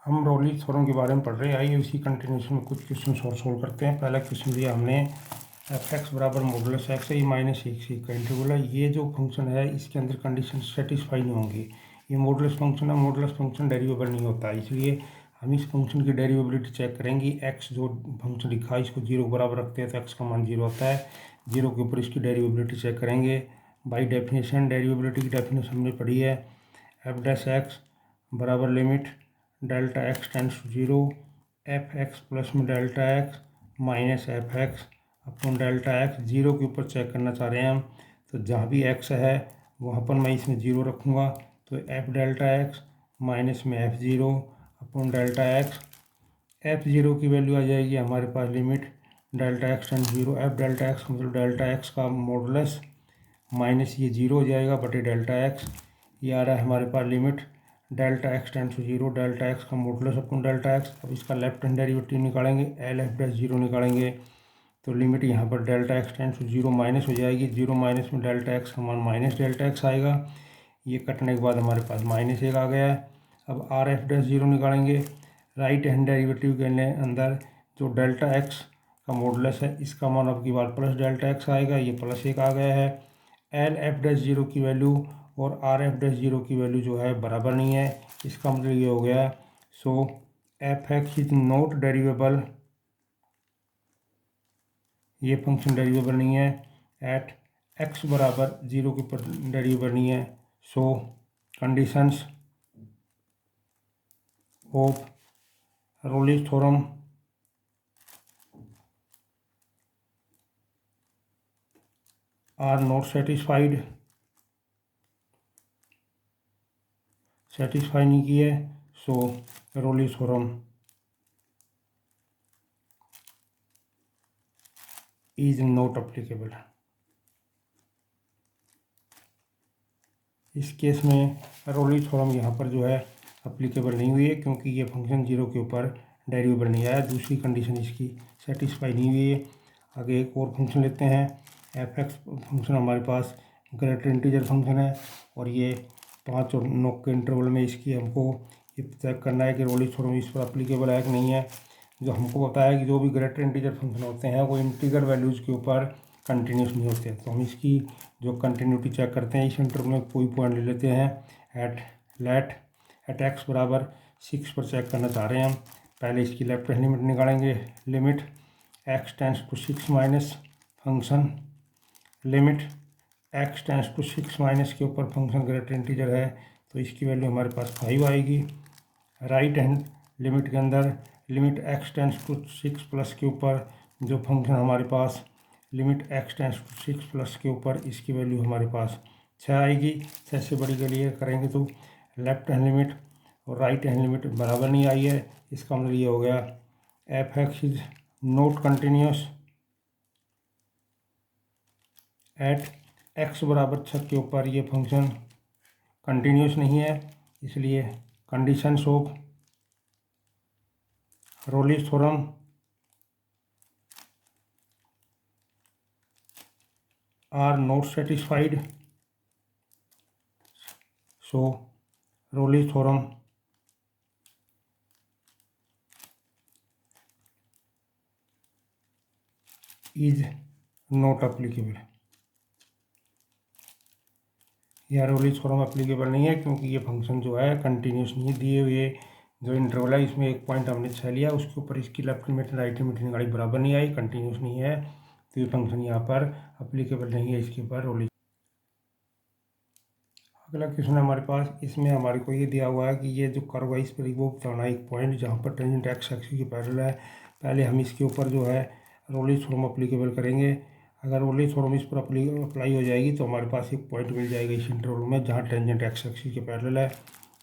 हम रोली थ्योरम के बारे में पढ़ रहे हैं। आइए उसी कंटिन्यूशन में कुछ क्वेश्चन और सोल्व करते हैं। पहला क्वेश्चन दिया हमने एफ एक्स बराबर मॉडुलस एक्स है, माइनस एक से का इंटरवल है। ये जो फंक्शन है इसके अंदर कंडीशन सेटिस्फाई नहीं होंगी। ये मॉडुलस फंक्शन है, मॉडुलस फंक्शन डेरिवेबल नहीं होता, इसलिए हम इस फंक्शन की डेरिवेबिलिटी चेक करेंगे। एक्स जो फंक्शन लिखा है इसको जीरो के बराबर रखते हैं तो एक्स का मान जीरो होता है। जीरो के ऊपर इसकी डेरिवेबिलिटी चेक करेंगे बाई डेफिनेशन। डेरिवेबिलिटी की डेफिनेशन हमने पढ़ी है, एफ डैश एक्स बराबर limit delta x tends to zero, f x plus में delta x minus f x upon delta x. Zero के ऊपर चेक करना चाह रहे हैं हम, तो जहाँ भी एक्स है वहाँ पर मैं इसमें जीरो रखूँगा, तो एफ डेल्टा एक्स माइनस में f zero upon delta x. F zero की वैल्यू आ जाएगी हमारे पास limit delta x tends to zero, f delta x मतलब डेल्टा एक्स का मॉडुलस माइनस ये जीरो हो जाएगा बटे डेल्टा एक्स। ये आ रहा है हमारे पास limit delta x tends to zero, delta x का मॉडुलस अपन डेल्टा एक्स। अब इसका लेफ्ट हैंड डेरिवेटिव निकालेंगे, एल एफ डैश जीरो निकालेंगे, तो लिमिट यहाँ पर delta x tends to zero minus हो जाएगी। जीरो माइनस में डेल्टा एक्स का मान माइनस डेल्टा एक्स आएगा। ये कटने के बाद हमारे पास माइनस एक आ गया है। अब आर एफ डैश जीरो निकालेंगे, राइट हैंड डेरिवेटिव के अंदर जो डेल्टा एक्स का मॉडुलस है इसका मान अब की बार प्लस डेल्टा एक्स आएगा, ये प्लस एक आ गया है। एल एफ डैश जीरो की वैल्यू और आर एफ डैश जीरो की वैल्यू जो है बराबर नहीं है, इसका मतलब ये हो गया सो एफ एक्स इज नॉट डेरिवेबल, ये फंक्शन डेरिवेबल नहीं है। एट एक्स बराबर जीरो के ऊपर डेरिवेबल नहीं है। So conditions of Rolle's theorem are not satisfied, satisfy नहीं की है, so Rolle's theorem is not applicable. इस केस में रोलिस थ्योरम यहाँ पर जो है अप्लीकेबल नहीं हुई है, क्योंकि ये फंक्शन जीरो के ऊपर डेरिवेबल नहीं आया, दूसरी कंडीशन इसकी सेटिस्फाई नहीं हुई है। आगे एक और फंक्शन लेते हैं, एफ एक्स फंक्शन हमारे पास ग्रेटर इंटीजर फंक्शन है और ये 5 और 9 के इंटरवल में इसकी हमको ये चेक करना है कि रोलिस थ्योरम इस पर अप्लीकेबल है कि नहीं है। जो हमको पता है कि जो भी ग्रेटर इंटीजर फंक्शन होते हैं वो इंटीजर वैल्यूज़ के ऊपर कंटिन्यूस नहीं होते, तो हम इसकी जो कंटिन्यूटी चेक करते हैं इस इंटरवल में कोई पॉइंट ले लेते हैं एट एक्स बराबर 6 पर चेक करना चाह रहे हैं हम। पहले इसकी लेफ्ट हैंड लिमिट निकालेंगे, limit x tends to 6 minus function, limit x tends to 6 minus के ऊपर फंक्शन ग्रेटर इंटीजर है तो इसकी वैल्यू हमारे पास 5 आएगी। राइट हैंड लिमिट के अंदर limit x tends to 6 plus के ऊपर जो फंक्शन हमारे पास limit x tends to 6 plus के ऊपर इसकी वैल्यू हमारे पास 6 आएगी। 6 से बड़ी के लिए करेंगे तो लेफ्ट हैंड लिमिट और राइट हैंड लिमिट बराबर नहीं आई है, इसका मतलब ये हो गया F x is not continuous at x बराबर 6 के ऊपर ये फंक्शन कंटिन्यूस नहीं है, इसलिए conditions of Rolle's theorem are not satisfied, so Rolle's theorem is not applicable। यह रोलिस थ्योरम अप्लीकेबल नहीं है क्योंकि ये फंक्शन जो है कंटिन्यूस नहीं है। दिए हुए जो इंटरवल है इसमें एक पॉइंट हमने 6 लिया, उसके ऊपर इसकी लेफ्ट लिमिट राइट लिमिट निकाली बराबर नहीं आई, कंटिन्यूस नहीं है, तो ये फंक्शन यहाँ पर अप्लीकेबल नहीं है इसके ऊपर रोलिस। अगला क्वेश्चन है हमारे पास, इसमें हमारे को ये दिया हुआ है कि ये जो कर्व है इस पर वो बताना एक पॉइंट जहाँ पर टेंजेंट एक्स एक्सिस के पैरेलल है। पहले हम इसके ऊपर जो है रोलिस थ्योरम अप्लीकेबल करेंगे। अगर रोलिस थ्योरम इस पर अप्लाई हो जाएगी तो हमारे पास एक पॉइंट मिल जाएगा इस इंटरवल में जहाँ टेंजेंट एक्स एक्सिस के पैरेलल है।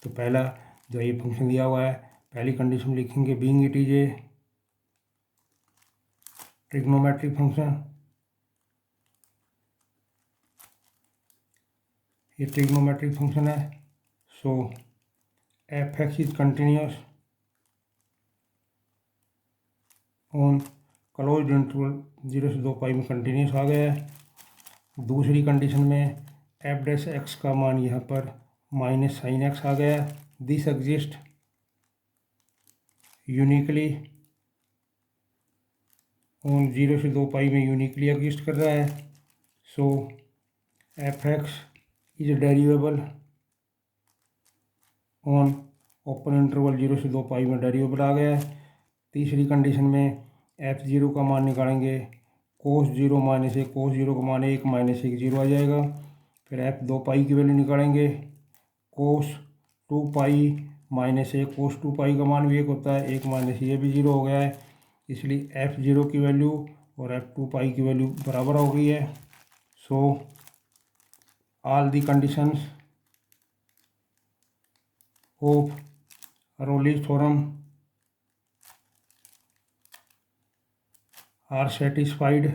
तो पहला जो ये फंक्शन दिया हुआ है, पहली कंडीशन लिखेंगे being it is a trigonometric function, ये ट्रिग्नोमेट्रिक फंक्शन है, so f x is continuous on closed interval 0 से 2 पाई में कंटिन्यूस आ गया है। दूसरी कंडीशन में एफ डैश एक्स का मान यहाँ पर माइनस साइन एक्स आ गया, दिस एग्जिस्ट यूनिकली ऑन 0 से 2 पाई में यूनिकली एग्जिस्ट कर रहा है। So f x is derivable on open interval 0 से 2 पाई में डेरिवेबल आ गया है। तीसरी कंडीशन में f0 का मान निकालेंगे, कोस 0 माइनस 1, कोस 0 का मान 1 माइनस 1 0 आ जाएगा। फिर f2 पाई की वैल्यू निकालेंगे, कोस 2 पाई माइनस 1, कोस 2 पाई का मान भी 1 होता है, 1 माइनस ये भी 0 हो गया है, इसलिए f0 की वैल्यू और f2 पाई की वैल्यू बराबर हो गई है। So all the conditions of Rolle's theorem are satisfied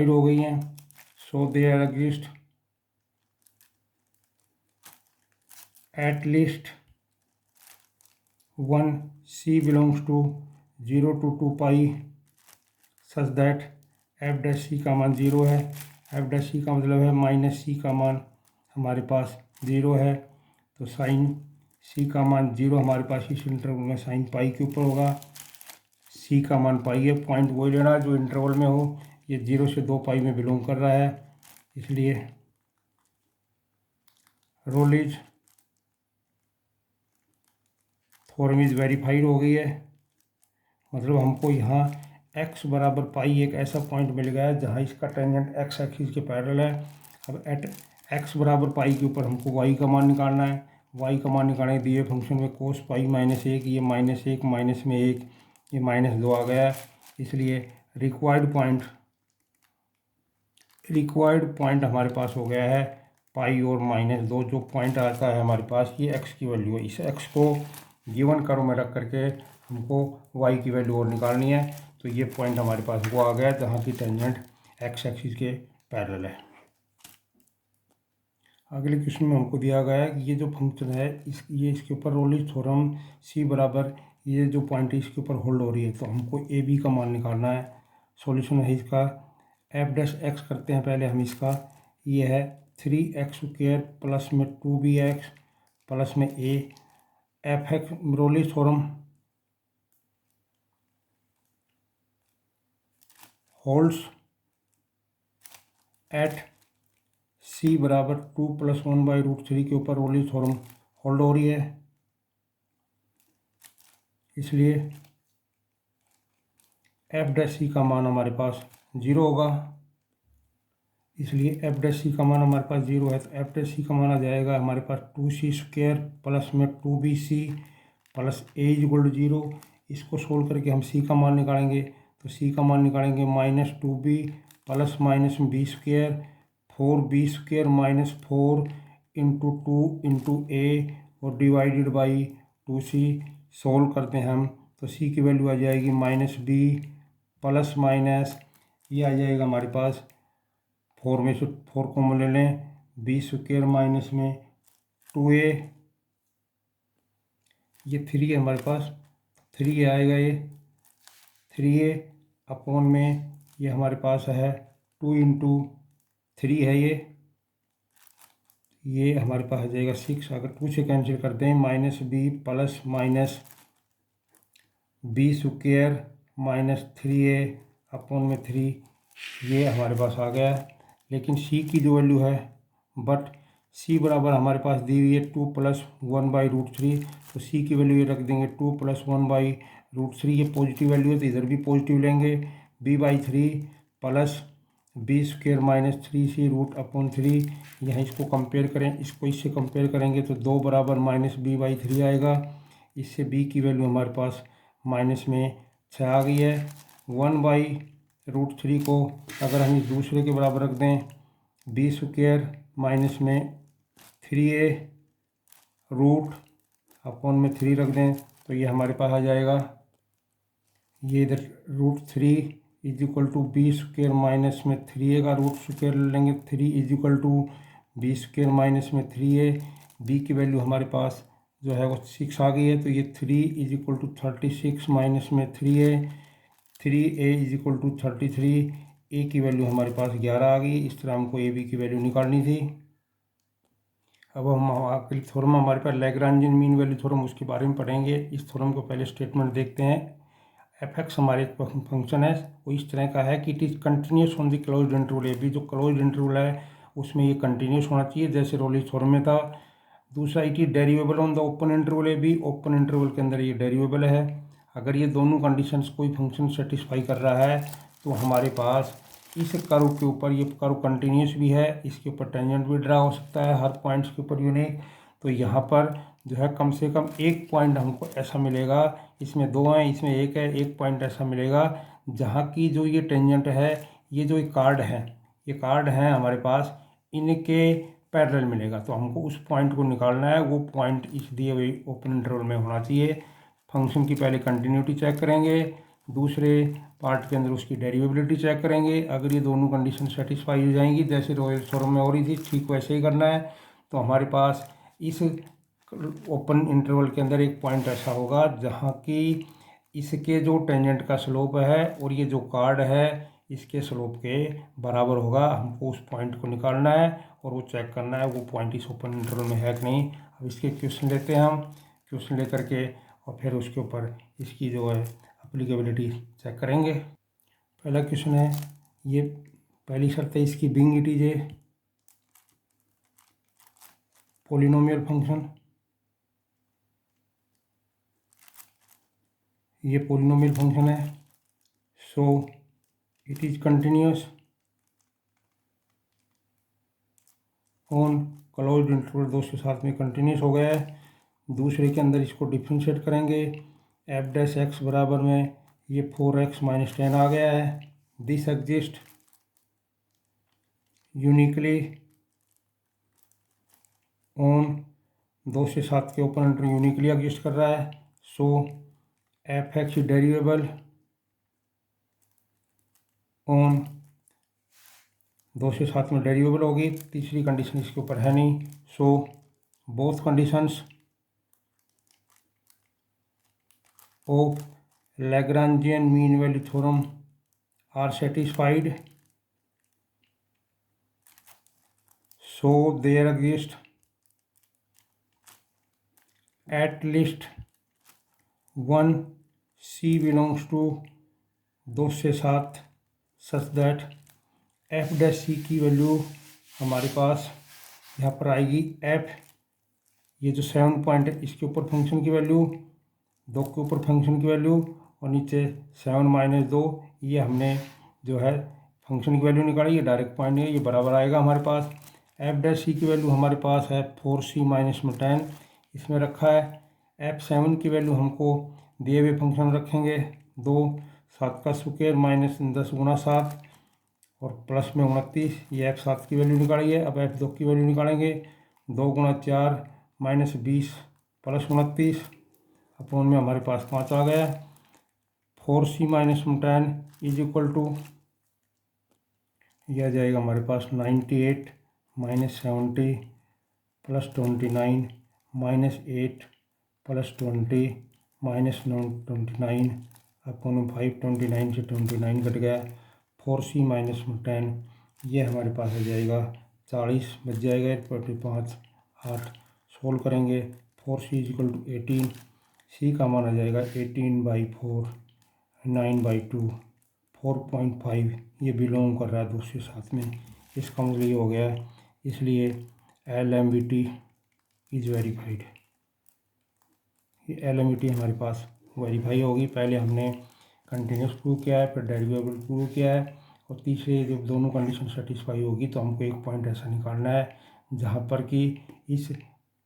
हो गई हैं। So there exist at least one C belongs to 0 to 2 pi such that f dash c का मान 0 है। एफ डैश सी का मतलब है माइनस सी का मान हमारे पास 0 है, तो साइन सी का मान 0 हमारे पास इस इंटरवल में साइन पाई के ऊपर होगा। सी का मान पाई है, पॉइंट वही लेना जो इंटरवल में हो, ये 0 से 2 पाई में बिलोंग कर रहा है, इसलिए रोलिज थ्योरम इज वेरीफाइड हो गई है। मतलब हमको यहाँ x बराबर पाई एक ऐसा पॉइंट मिल गया है जहाँ इसका टेंजेंट x एक्सिस के पैरेलल है। अब एट x बराबर पाई के ऊपर हमको y का मान निकालना है। y का मान निकालने दिए फंक्शन में कोस पाई माइनस 1, ये माइनस 1 माइनस में 1, ये माइनस 2 आ गया है, इसलिए रिक्वायर्ड पॉइंट हमारे पास हो गया है पाई और माइनस 2। जो पॉइंट आता है हमारे पास ये x की वैल्यू है। इस x को गिवन कर्व में रख करके हमको y की वैल्यू और निकालनी है, तो ये पॉइंट हमारे पास वो आ गया जहाँ की टेंजेंट x एक्सिस के पैरेलल है। अगले क्वेश्चन में हमको दिया गया है कि ये जो फंक्शन है ये इसके ऊपर रोलिज थ्योरम c बराबर ये जो पॉइंट है इसके ऊपर होल्ड हो रही है, तो हमको ए बी का मान निकालना है। सॉल्यूशन है इसका एफ डैश एक्स करते हैं पहले हम इसका, ये है 3x² प्लस में 2bx प्लस में a f x Rolle's theorem holds at c बराबर 2 + 1/√3 के ऊपर रोलिज थ्योरम होल्ड हो रही है, इसलिए एफ डैश सी का मान हमारे पास 0 होगा। इसलिए एफ डैश सी का मान हमारे पास 0 है, तो एफ डैश सी का मान आ जाएगा हमारे पास 2c² प्लस में 2bc प्लस a = 0। इसको सोल्व करके हम c का मान निकालेंगे, तो c का मान निकालेंगे -2b plus minus b², 4b² minus 4 × 2 × a और डिवाइडेड बाई 2c। सोल्व करते हैं हम, तो c की वैल्यू आ जाएगी -b प्लस माइनस ये आ जाएगा हमारे पास 4 में से 4 कॉमन ले लें, b² माइनस में 2a, ये 3 है हमारे पास, 3 आएगा, ये 3a अपॉन में ये हमारे पास है 2 × 3 है, ये हमारे पास आ जाएगा 6। अगर 2 से कैंसिल करते हैं -b plus minus b² minus 3a upon में 3, ये हमारे पास आ गया। लेकिन c की जो वैल्यू है, बट c बराबर हमारे पास दी हुई है 2 + 1/√3, तो c की वैल्यू ये रख देंगे 2 + 1/√3, ये पॉजिटिव वैल्यू है तो इधर भी पॉजिटिव लेंगे, b/3 plus b² minus 3c √3। यहाँ इसको कंपेयर करें, इसको इससे कंपेयर करेंगे तो 2 बराबर -b/3 आएगा। इससे b की वैल्यू हमारे पास माइनस में 6 आ गई है। 1/√3 को अगर हम इस दूसरे के बराबर रख दें, b² माइनस में 3a रूट अपॉन में 3 रख दें, तो ये हमारे पास आ जाएगा, ये इधर √3 = b² माइनस में 3a का √² लेंगे, 3 = b² माइनस में 3a। b की वैल्यू हमारे पास जो है वो 6 आ गई है, तो ये 3 = 36 माइनस में 3a, 3a = 33, a की वैल्यू हमारे पास 11 आ गई। इस तरह हमको ab की वैल्यू निकालनी थी। अब हम अगली थ्योरम हमारे पास लैग्रांजियन मीन वैल्यू थ्योरम, उसके बारे में पढ़ेंगे। इस थ्योरम को पहले स्टेटमेंट देखते हैं। एफ एक्स हमारे फंक्शन है वो इस तरह का है कि it is continuous on the closed interval A B. जो क्लोज्ड इंटरवल है उसमें ये कंटिन्यूस होना चाहिए, जैसे रोलिंस थ्योरम में था। दूसरा, it is derivable on the open interval A b. Open interval के अंदर ये डेरिवेबल है। अगर ये दोनों कंडीशंस कोई फंक्शन सेटिस्फाई कर रहा है तो हमारे पास इस कर्व के ऊपर, ये कर्व कंटिन्यूस भी है, इसके ऊपर टेंजेंट भी ड्रा हो सकता है हर पॉइंट्स के ऊपर यूनिक। तो यहाँ पर जो है कम से कम एक पॉइंट हमको ऐसा मिलेगा, इसमें दो हैं इसमें एक है, एक पॉइंट ऐसा मिलेगा जहाँ की जो ये टेंजेंट है, ये जो कार्ड है, ये कार्ड है हमारे पास, इनके पैरेलल मिलेगा। तो हमको उस पॉइंट को निकालना है, वो पॉइंट इस दिए हुए ओपन इंटरवल में होना चाहिए। फंक्शन की पहले कंटिन्यूटी चेक करेंगे, दूसरे पार्ट के अंदर उसकी डेरिवेबिलिटी चेक करेंगे। अगर ये दोनों कंडीशन सेटिस्फाई हो जाएंगी, जैसे रोयल थ्योरम में हो रही थी, ठीक वैसे ही करना है। तो हमारे पास इस ओपन इंटरवल के अंदर एक पॉइंट ऐसा होगा जहाँ की इसके जो टेंजेंट का स्लोप है और ये जो कार्ड है इसके स्लोप के बराबर होगा। हमको उस पॉइंट को निकालना है और वो चेक करना है वो पॉइंट इस ओपन इंटरवल में है कि नहीं। अब इसके क्वेश्चन लेते हैं हम, क्वेश्चन लेकर के और फिर उसके ऊपर इसकी जो है अप्लीकेबिलिटी चेक करेंगे। पहला क्वेश्चन है, ये पहली शर्त है इसकी, being it is A polynomial function. ये पोलिनोमियल फंक्शन है, so it is continuous on closed interval. 2 से 7 में कंटिन्यूस हो गया है। दूसरे के अंदर इसको डिफ्रेंशिएट करेंगे, एफ डैश एक्स बराबर में ये 4x माइनस 10 आ गया है। दिस एग्जिस्ट यूनिकली ऑन 2 से 7 के ओपन इंटरवल यूनिकली एग्जिस्ट कर रहा है। सो एफ एक्स डेरिवेबल ऑन 2 से 7 में डेरिवेबल होगी। तीसरी कंडीशन इसके ऊपर है नहीं। सो both conditions of Lagrangian mean value theorem are satisfied, so there exists at least one C belongs to 2 से 7 such that f dash c की वैल्यू हमारे पास यहाँ पर आएगी f, ये जो 7 पॉइंट है इसके ऊपर फंक्शन की वैल्यू, 2 के ऊपर फंक्शन की वैल्यू और नीचे 7 माइनस 2, ये हमने जो है फंक्शन की वैल्यू निकाली, ये डायरेक्ट पॉइंट है, ये बराबर आएगा हमारे पास। एफ डैश सी की वैल्यू हमारे पास है 4c माइनस में 10 इसमें रखा है। f7 की वैल्यू हमको दिए हुए फंक्शन रखेंगे 2, 7 का स्क्वायर माइनस 10 गुना 7 और प्लस में 29, ये f7 की वैल्यू निकाली है। अब f2 की वैल्यू निकालेंगे, 2 गुना 4 माइनस 20 प्लस 29 अपॉन में हमारे पास 5 आ गया। 4c minus 10 is equal to, यह जाएगा हमारे पास 98 minus 70 plus 29 minus 8 plus 20 minus 29 upon में 5, 29 से 29 कट गया। 4c माइनस 10 ये हमारे पास आ जाएगा 40 बच जाएगा, 45 8 सोल्व करेंगे। 4c is equal to 18, c का मान आ जाएगा 18/4 9/2 4.5, ये बिलोंग कर रहा है 2 से 7 में, इसका मतलब ये हो गया है। इसलिए LMVT इज वेरीफाइड, ये LMVT हमारे पास वेरीफाई होगी। पहले हमने कंटिन्यूस प्रूव किया है, फिर डेरिवेबल प्रूव किया है, और तीसरे जब दोनों कंडीशन सेटिस्फाई होगी तो हमको एक पॉइंट ऐसा निकालना है जहाँ पर कि इस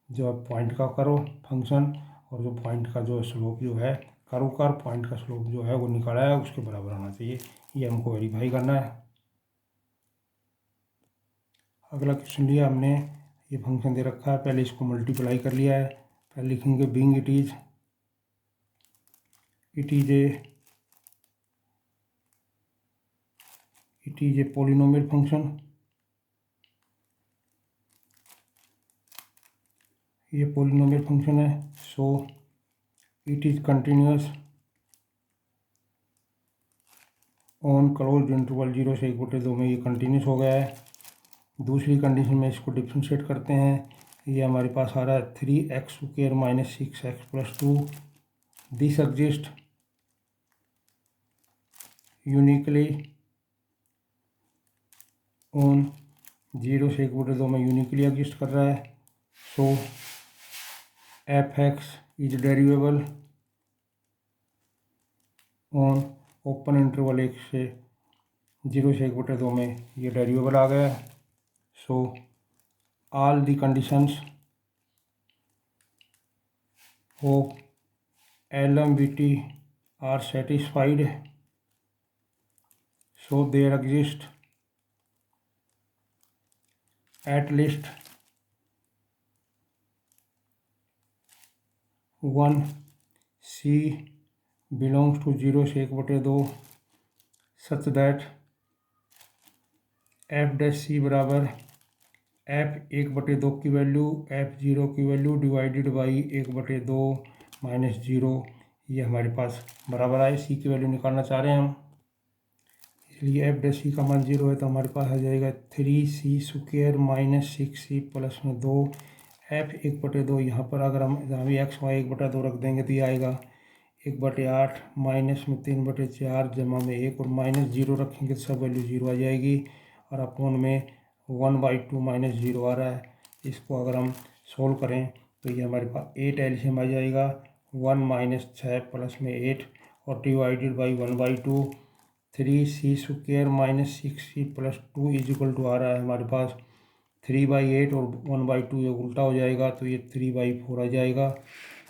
जो पॉइंट का करो फंक्शन और जो पॉइंट का जो स्लोप जो है कर्व का पॉइंट का स्लोप जो है वो निकाला है उसके बराबर आना चाहिए, ये हमको वेरीफाई करना है। अगला क्वेश्चन लिया हमने, ये फंक्शन दे रखा है, पहले इसको मल्टीप्लाई कर लिया है। पहले लिखेंगे being it is A polynomial function, ये पोलिनोमियल फंक्शन है। So it is continuous on closed interval 0 से 1/2 में, ये कंटिन्यूस हो गया है। दूसरी कंडीशन में इसको डिफ्रेंशिएट करते हैं, ये हमारे पास आ रहा है 3x² minus 6x+2। This exist uniquely on 0 से 1/2 में यूनिकली एग्जिस्ट कर रहा है। So f(x) is derivable on open interval 1 से 0 से 1/2 में ये डेरिवेबल आ गया। सो all the conditions of LMVT are satisfied, so there exist at least one C belongs to 0 से 1/2 such that f'(c) बराबर f1/2 की वैल्यू f0 की वैल्यू डिवाइडेड बाई 1/2 माइनस 0, ये हमारे पास बराबर आए। सी की वैल्यू निकालना चाह रहे हैं हम, इसलिए f'(c) का मान 0 है तो हमारे पास आ जाएगा 3c² माइनस 6c प्लस में 2 f1/2। यहाँ पर अगर हम जहाँ भी x y 1/2 रख देंगे तो ये आएगा 1/8 माइनस में 3/4 जमा में 1 और माइनस 0 रखेंगे तो सब वैल्यू 0 आ जाएगी और अपोन में 1/2 माइनस 0 आ रहा है। इसको अगर हम सोल्व करें तो ये हमारे पास 8 एलसीएम आ जाएगा 1 माइनस 6 प्लस में 8 और divided by 1/2 3c² minus 6c plus 2 is equal to आ रहा है हमारे पास 3/8 और 1/2 ये उल्टा हो जाएगा तो ये 3/4 आ जाएगा।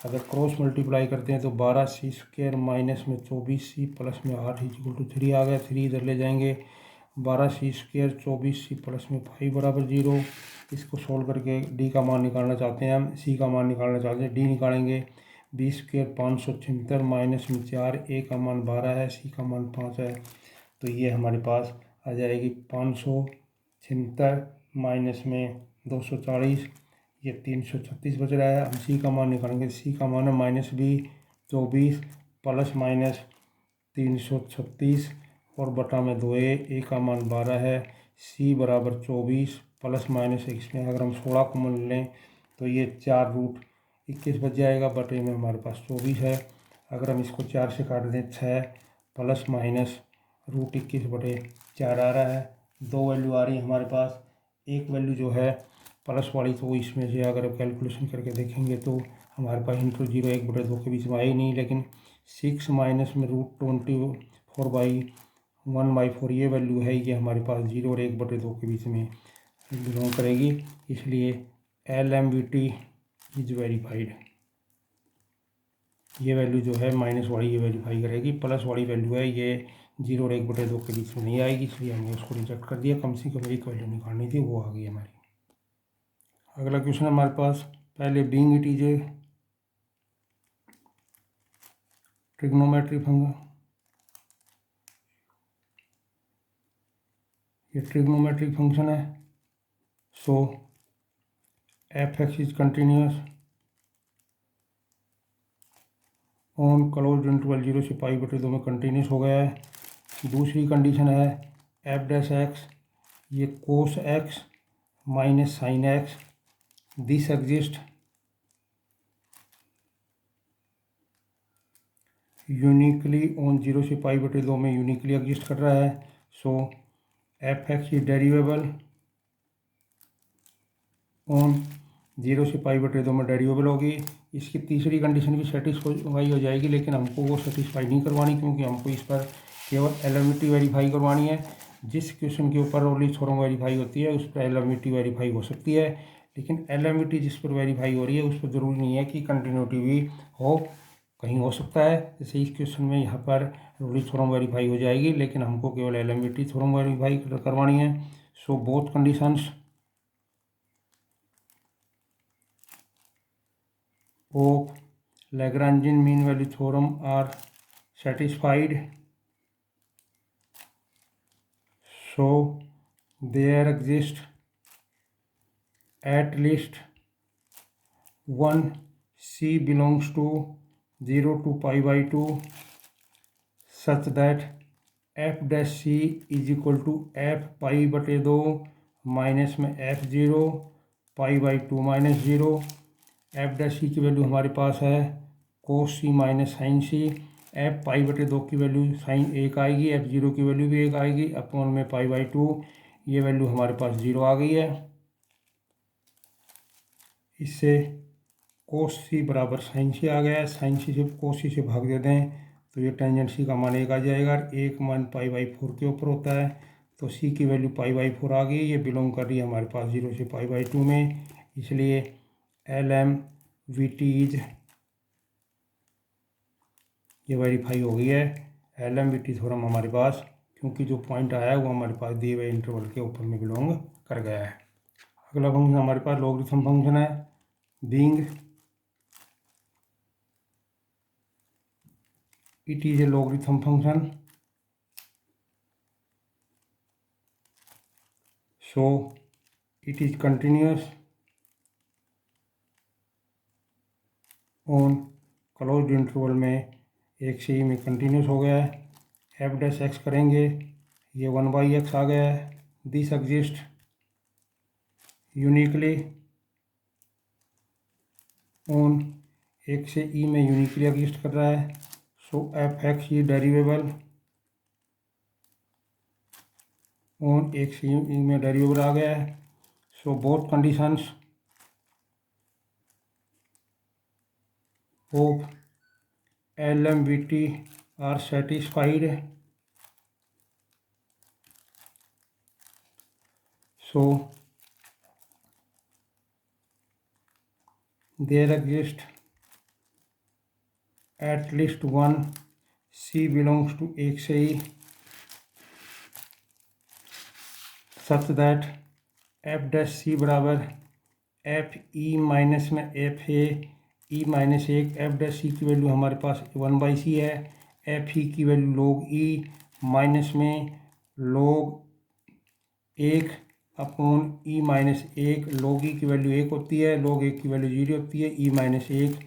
अगर क्रॉस मल्टीप्लाई करते हैं तो 12c² माइनस में 24c प्लस में 8 इज इक्वल टू 3 आ गया। 3 इधर ले जाएंगे 12c² 24c प्लस में 5 बराबर 0। इसको सोल्व करके डी का मान निकालना चाहते हैं हम, सी का मान निकालना चाहते हैं, डी निकालेंगे 20² 576 माइनस में 4, ए का मान 12 है, सी का मान 5 है तो ये हमारे पास आ जाएगी 576 माइनस में 240, ये 336 बच रहा है। हम सी का मान निकालेंगे, सी का मान है माइनस बी 24 प्लस माइनस 336 और बटा में 2 ए का मान 12 है, सी बराबर 24 प्लस माइनस इसमें अगर हम 16 को मान लें तो ये 4√21 बच जाएगा, बटे में हमारे पास 24 है। अगर हम इसको 4 से काट दें 6 प्लस माइनस √21/4 आ रहा है। दो वैल्यू आ रही है हमारे पास, एक वैल्यू जो है प्लस वाली तो इसमें से अगर कैलकुलेशन करके देखेंगे तो हमारे पास इंटू 0 1/2 के बीच में आई नहीं, लेकिन 6 माइनस में √24/1/4 ये वैल्यू है, ये हमारे पास 0 और 1/2 के बीच में बिलोंग करेगी, इसलिए LMVT इज वेरीफाइड। ये वैल्यू जो है माइनस वाली ये वेरीफाई करेगी, प्लस वाली वैल्यू है ये 0 और 1/2 के बीच में नहीं आएगी, इसलिए हमने उसको रिजेक्ट कर दिया। कम से कम एक वैल्यू निकालनी थी, वो आ गई हमारी। अगला क्वेश्चन है हमारे पास, पहले being it is a trigonometric function, ये ट्रिग्नोमेट्रिक फंक्शन है। So f(x) is continuous on closed interval 0 से π/2 में कंटिन्यूस हो गया है। दूसरी कंडीशन है f'(x) ये cos x minus sine x, this exist uniquely on 0 से π/2 में यूनिकली एग्जिस्ट कर रहा है। So f(x) is derivable on 0 से π/2 में डेरिवेबल होगी। इसकी तीसरी कंडीशन भी सेटिस्फाई हो जाएगी, लेकिन हमको वो सेटिस्फाई नहीं करवानी, क्योंकि हमको इस पर केवल LMVT वेरीफाई करवानी है। जिस क्वेश्चन के ऊपर रोलिंस थ्योरम वेरीफाई होती है उस पर LMVT वेरीफाई हो सकती है, लेकिन LMVT जिस पर वेरीफाई हो रही है उस पर ज़रूरी नहीं है कि कंटिन्यूटी भी हो, कहीं हो सकता है। जैसे इस क्वेश्चन में यहाँ पर रोलिंस थ्योरम वेरीफाई हो जाएगी, लेकिन हमको केवल LMVT थ्योरम वेरीफाई करवानी है। So both conditions of Lagrangian mean value theorem are satisfied, so there exists at least one C belongs to 0 to π/2 such that f'(c) is equal to f π/2 minus में f0 pi by 2 minus 0। F dash c की value हमारे पास है cos c minus sine c. F pi बटे 2 की value sign 1 आएगी, F zero की value भी 1 आएगी, अपॉन में पाई बाई 2, ये वैल्यू हमारे पास 0 आ गई है। इससे कोस सी बराबर साइन सी आ गया है, साइन सी से कोस सी से भाग दे दें तो ये टेंजेंट सी का मान 1 आ जाएगा, 1 मान पाई बाई 4 के ऊपर होता है, तो सी की वैल्यू पाई बाई 4 आ गई। ये बिलोंग कर रही है हमारे पास 0 से पाई बाई 2 में, इसलिए L M V T is, ये वेरीफाई हो गई है। L M V T theorem हमारे पास, क्योंकि जो पॉइंट आया है वो हमारे पास दिए हुए इंटरवल के ऊपर में बिलोंग कर गया है। अगला फंक्शन हमारे पास लॉगरिथम फंक्शन है, being it is a logarithm function, so it is continuous on closed interval में 1 से ही में कंटिन्यूस हो गया है। एफ डैश एक्स करेंगे, ये 1/x आ गया है। दिस एग्जिस्ट यूनिकली ऑन 1 से ई में यूनिकली एग्जिस्ट कर रहा है, so f x E डेरिवेबल on 1 से ई में डेरिवेबल आ गया है। So both conditions of LMVT are satisfied, so there exists at least one C belongs to एक से ही such that F dash C बराबर एफ ई माइनस में f a e minus 1। F dash c की value हमारे पास 1/c है, f e की वैल्यू log ई माइनस में log 1 upon e minus 1। log e की वैल्यू 1 होती है, log 1 की वैल्यू 0 होती है, ई माइनस 1,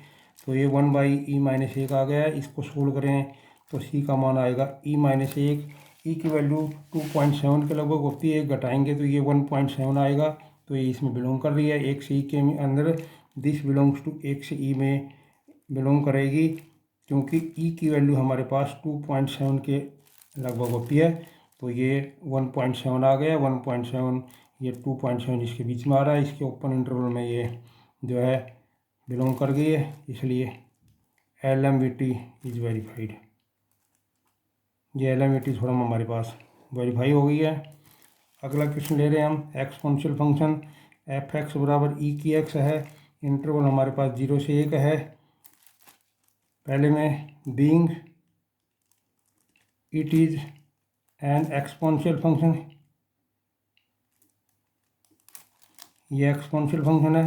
तो ये 1/e माइनस 1 आ गया है। इसको सोल्व करें तो सी का मान आएगा ई माइनस 1, ई की वैल्यू 2.7 के लगभग होती है, घटाएंगे तो ये 1.7 आएगा, तो ये इसमें बिलोंग कर रही है। 1 से ई के अंदर दिस बिलोंग्स टू 1 से ई में बिलोंग करेगी, क्योंकि ई की वैल्यू हमारे पास 2.7 के लगभग होती है, तो ये 1.7 आ गया। 1.7 ये 2.7 इसके बीच में आ रहा है, इसके ओपन इंटरवल में ये जो है बिलोंग कर गई है, इसलिए L M V T is verified. ये L M V T theorem हमारे पास वेरीफाई हो गई है। अगला क्वेश्चन ले रहे हैं हम, एक्सपोनेंशियल फंक्शन एफ एक्स बराबर ई की एक्स है, इंटरवल हमारे पास 0 से 1 है। पहले में being it is an exponential function, ये एक्सपोनेंशियल फंक्शन है,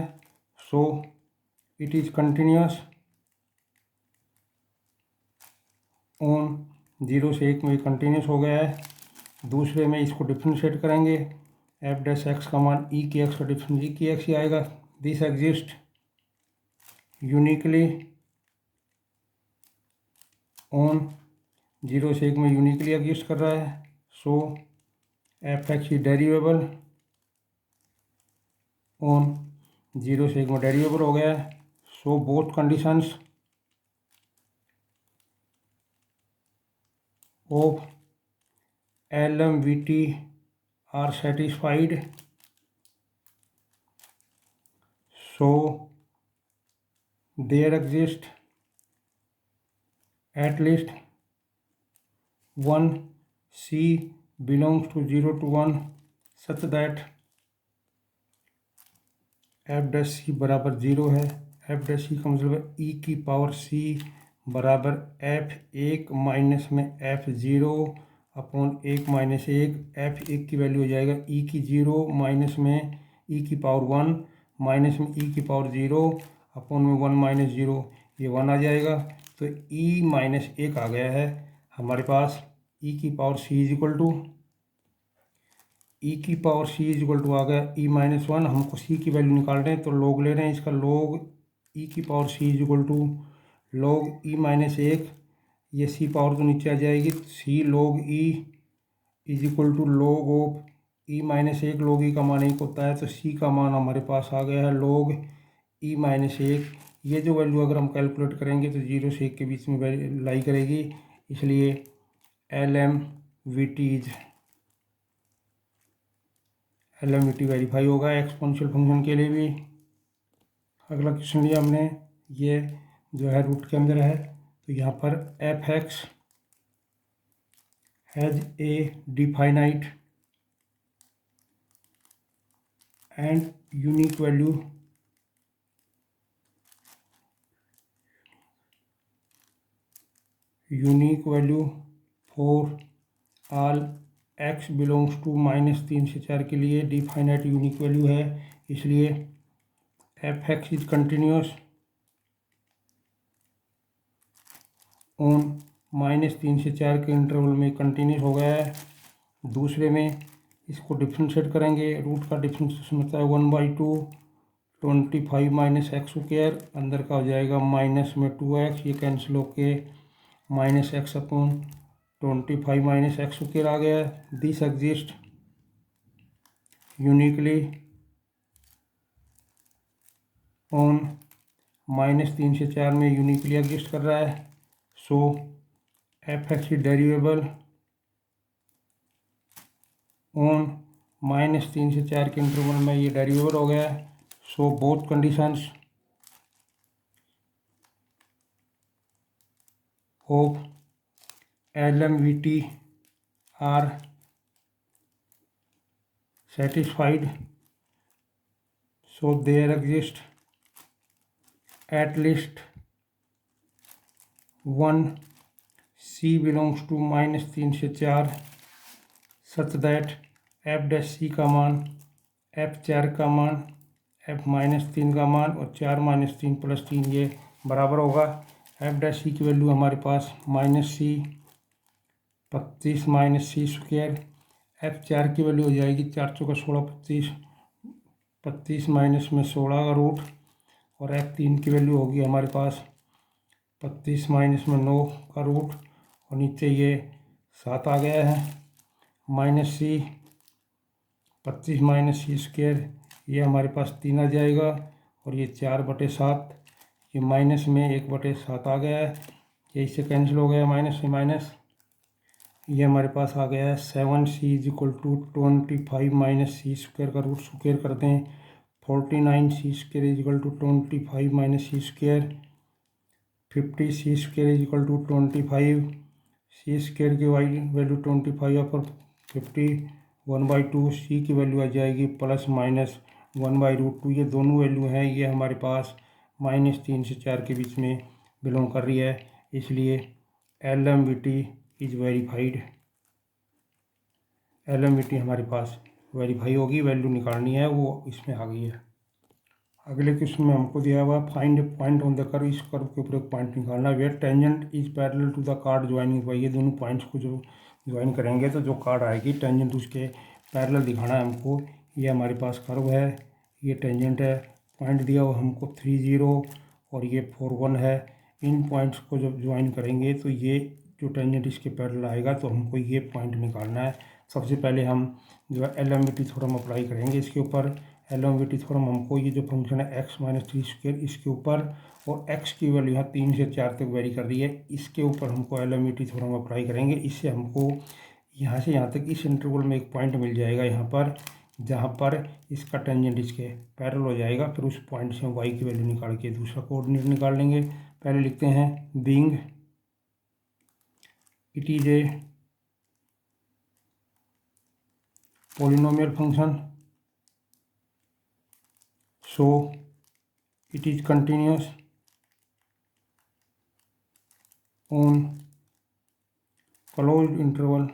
so it is continuous on 0 से 1 में कंटिन्यूस हो गया है। दूसरे में इसको डिफ्रेंशिएट करेंगे, एफ डैश एक्स का मान ई की एक्स का डिफरेंस ई की एक्स ही आएगा। दिस एग्जिस्ट यूनिकली ऑन 0 से 1 में यूनिकली एग्जिस्ट कर रहा है, so f x is derivable on 0 से 1 में डेरिवेबल हो गया है, so both conditions of LMVT are satisfied, so there exists at least one C belongs to 0 to 1 such that f dash c बराबर 0 है। एफ डैश सी का मतलब है ई की पावर सी बराबर F1 माइनस में F0 अपॉन 1 माइनस 1। F1 की value हो जाएगा ई की 0 माइनस में ई की पावर 1 माइनस में ई की पावर 0 अपॉन में 1 माइनस 0, ये 1 आ जाएगा, तो ई माइनस 1 आ गया है हमारे पास। ई की power C is equal to e की power C is equal to आ गया ई माइनस 1। हमको सी की वैल्यू निकाल रहे हैं तो लोग ले रहे हैं, इसका लोग ई की power C is equal to log e minus 1, ये सी पावर तो नीचे आ जाएगी, सी लोग ई इज इक्वल टू लोग ऑफ ई माइनस एक log ई का मान 1 होता है, तो सी का मान हमारे पास आ गया है log ई माइनस 1। ये जो वैल्यू अगर हम कैलकुलेट करेंगे तो 0 से 1 के बीच में लाई करेगी, इसलिए L M V T verify होगा एक्सपोनेंशियल फंक्शन के लिए भी। अगला क्वेश्चन लिया हमने, ये जो है रूट के अंदर है, तो यहाँ पर f x has a definite and unique value for all x belongs to -3 से 4 के लिए डिफाइनाइट यूनिक वैल्यू है, इसलिए F x is continuous on -3 से 4 के इंटरवल में कंटिन्यूस हो गया है। दूसरे में इसको डिफ्रेंशिएट करेंगे, रूट का डिफ्रेंशिएशन होता है 1/2 25 माइनस एक्स स्क्वायर, अंदर का हो जाएगा माइनस में 2x, ये कैंसिल होके minus x upon 25 minus x square आ गया। दिस एग्जिस्ट यूनिकली ऑन -3 से 4 में यूनिकली एग्जिस्ट कर रहा है। So f x is derivable on -3 से 4 के इंटरवल में ये डेरिवेबल हो गया है। So both conditions of LMVT are satisfied, so there exists at least one C belongs to -3 से 4 such that f dash c का मान f4 का मान f-3 का मान और 4 - 3 + 3 ये बराबर होगा। f डैश सी की वैल्यू हमारे पास -c 25 - c स्क्वायर, f4 की वैल्यू हो जाएगी 4 चौका 16 25 माइनस में 16 का रूट, और f3 की वैल्यू होगी हमारे पास 25 माइनस में 9 का रूट, और नीचे ये 7 आ गया है -c 25 - c स्क्वायर, ये हमारे पास 3 आ जाएगा, और ये 4/7, ये माइनस में 1/7 आ गया है, ये इससे कैंसिल हो गया माइनस से माइनस, ये हमारे पास आ गया है 7c = 25 - c स्क्वायर का रूट स्क्वायर करते हैं 49c square = 25 - c square, 50c square = 25, c square की वैल्यू 25 पर 50 1/2, c की वैल्यू आ जाएगी ±1/√2। ये दोनों वैल्यू हैं, ये हमारे पास -3 से 4 के बीच में बिलोंग कर रही है, इसलिए LMVT इज वेरीफाइड। LMVT हमारे पास वेरीफाई होगी, वैल्यू निकालनी है, वो इसमें आ गई है। अगले क्वेश्चन में हमको दिया हुआ find a point on the curve, इस कर्व के ऊपर एक पॉइंट निकालना है। Where tangent is parallel to the chord joining by, ये दोनों पॉइंट्स को जो ज्वाइन करेंगे तो जो कार्ड आएगी टेंजेंट उसके पैरेलल दिखाना है हमको। ये हमारे पास कर्व है, ये टेंजेंट है, पॉइंट दिया हुआ हमको 3 0 और ये 4 1 है। इन पॉइंट्स को जब ज्वाइन करेंगे तो ये जो टेंजेंट इसके पैरेलल आएगा तो हमको ये पॉइंट निकालना है। सबसे पहले हम जो है LMVT थ्योरम अप्लाई करेंगे इसके ऊपर। LMVT थ्योरम हमको ये जो फंक्शन है x - 3 स्क्वायर इसके ऊपर, और x की वैल्यू यहाँ 3 से 4 तक वेरी कर रही है, इसके ऊपर हमको LMVT थ्योरम अप्लाई करेंगे। इससे हमको यहाँ से यहाँ तक इस इंटरवल में एक पॉइंट मिल जाएगा यहाँ पर, जहाँ पर इसका टेंजेंट इसके पैरेलल हो जाएगा। फिर उस पॉइंट से हम y की वैल्यू निकाल के दूसरा कोऑर्डिनेट निकाल लेंगे। पहले लिखते हैं being it is A polynomial function, so it is continuous on closed interval।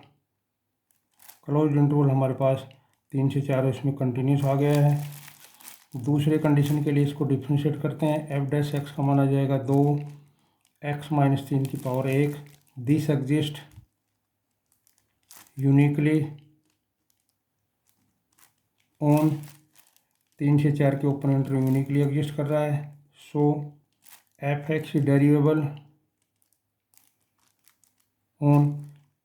Closed interval हमारे पास 3 से 4 इसमें कंटिन्यूस आ गया है। दूसरे कंडीशन के लिए इसको डिफ्रेंशिएट करते हैं, f डैश एक्स का मान आ जाएगा 2x - 3 की power 1। This exist uniquely on 3 से 4 के ओपन इंटरवल यूनिकली एग्जिस्ट कर रहा है। सो एफ एक्स डेरिवेबल ऑन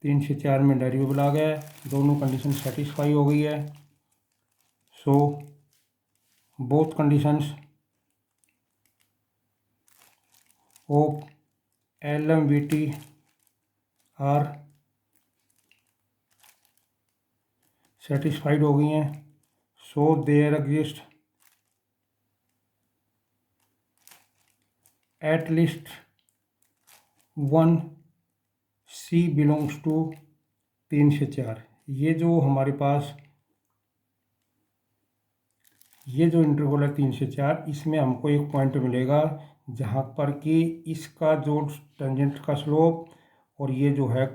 3 से 4 में डेरिवेबल आ गया है, दोनों कंडीशन सेटिस्फाई हो गई है। So both conditions of LMVT are satisfied हो गई हैं। So there exist at least one C belongs to 3 से 4। ये जो हमारे पास ये जो इंटरवल है 3 से 4, इसमें हमको एक पॉइंट मिलेगा जहाँ पर कि इसका जो टेंजेंट का स्लोप और ये जो है,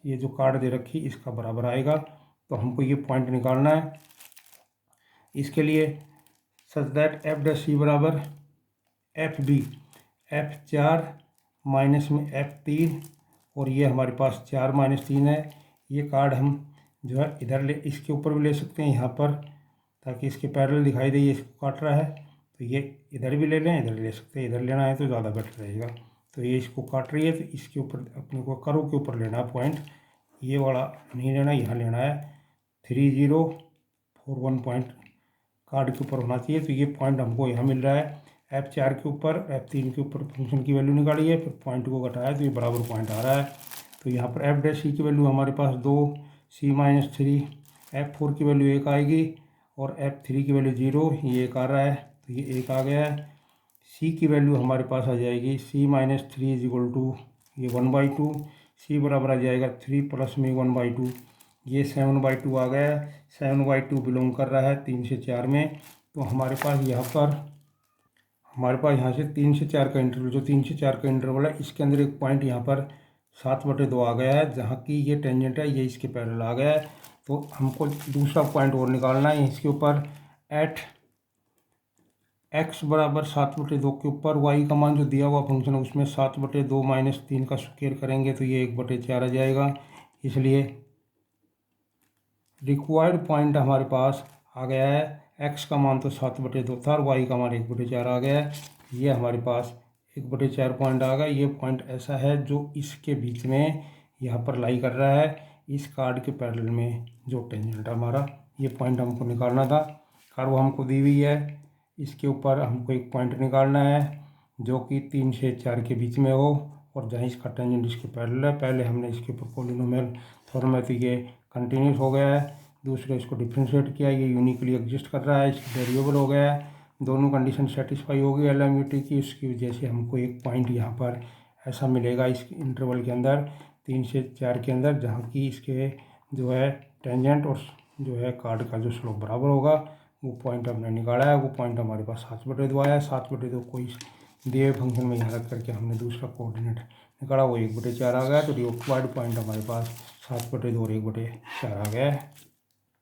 ये जो कार्ड दे रखी इसका बराबर आएगा। तो हमको ये पॉइंट निकालना है। इसके लिए सच दैट एफ डैश सी बराबर एफ बी, F4 माइनस में F3, और ये हमारे पास 4 माइनस 3 है। ये कार्ड हम जो है इधर ले, इसके ऊपर भी ले सकते हैं यहाँ पर, ताकि इसके पैरेलल दिखाई दे, ये इसको काट रहा है। तो ये इधर भी ले लें, इधर ले सकते हैं। इधर लेना है तो ज़्यादा बेटर रहेगा। तो ये इसको काट रही है, तो इसके ऊपर अपने को करो के ऊपर लेना है पॉइंट। ये वाला नहीं लेना, यहाँ लेना है 3041 पॉइंट कार्ड के ऊपर होना चाहिए। तो ये पॉइंट हमको यहाँ मिल रहा है। F4 के ऊपर F3 के ऊपर फंक्शन की वैल्यू निकाली है, फिर पॉइंट को घटाया तो ये बराबर पॉइंट आ रहा है। तो यहाँ पर एफ डैश सी की वैल्यू हमारे पास 2, C-3, F4 की वैल्यू 1 आएगी और F3 की वैल्यू 0, ये 1 आ रहा है, तो ये 1 आ गया है। C की वैल्यू हमारे पास आ जाएगी C-3 = ये 1/2, C बराबर आ जाएगा 3 प्लस में 1/2, ये 7/2 आ गया है। 7/2 बिलोंग कर रहा है 3 से 4 में। तो हमारे पास यहाँ से 3 से 4 का इंटरवल, जो 3 से 4 का इंटरवल है, इसके अंदर एक पॉइंट यहाँ पर 7/2 आ गया है, जहाँ की ये टेंजेंट है, ये इसके पैरेलल आ गया है। तो हमको दूसरा पॉइंट और निकालना है इसके ऊपर। एट x बराबर 7/2 के ऊपर y का मान जो दिया हुआ फंक्शन है उसमें 7/2 माइनस 3 का स्क्वायर करेंगे तो ये 1/4 आ जाएगा। इसलिए रिक्वायर्ड पॉइंट हमारे पास आ गया है। x का मान तो 7/2 था और y का मान 1/4 आ गया है। ये हमारे पास 1/4 पॉइंट आ गया। ये पॉइंट ऐसा है जो इसके बीच में यहाँ पर लाई कर रहा है, इस कार्ड के पैरेलल में जो टेंजेंट हमारा, ये पॉइंट हमको निकालना था। कर्व हमको दी हुई है, इसके ऊपर हमको एक पॉइंट निकालना है जो कि 3 से 4 के बीच में हो और जहाँ इसका टेंजेंट इसके पैरेलल है। पहले हमने इसके ऊपर पॉलिनोमियल फॉर्म है तो ये कंटिन्यूस हो गया है। दूसरे इसको डिफ्रेंशिएट किया, ये यूनिकली एग्जिस्ट कर रहा है, इसकी वेरिएबल हो गया है। दोनों कंडीशन सेटिस्फाई हो गई LMVT की। उसकी वजह से हमको एक पॉइंट यहाँ पर ऐसा मिलेगा इस इंटरवल के अंदर 3 से 4 के अंदर, जहाँ की इसके जो है टेंजेंट और जो है कार्ड का जो स्लोप बराबर होगा। वो पॉइंट हमने निकाला है। वो पॉइंट हमारे पास 7/2 आया है। 7/2 को इस दिए फंक्शन में यहाँ रख करके हमने दूसरा कोऑर्डिनेट निकाला, वो 1/4 आ गया। तो रिक्वायर्ड पॉइंट हमारे पास 7/2 और 1/4 आ गया है।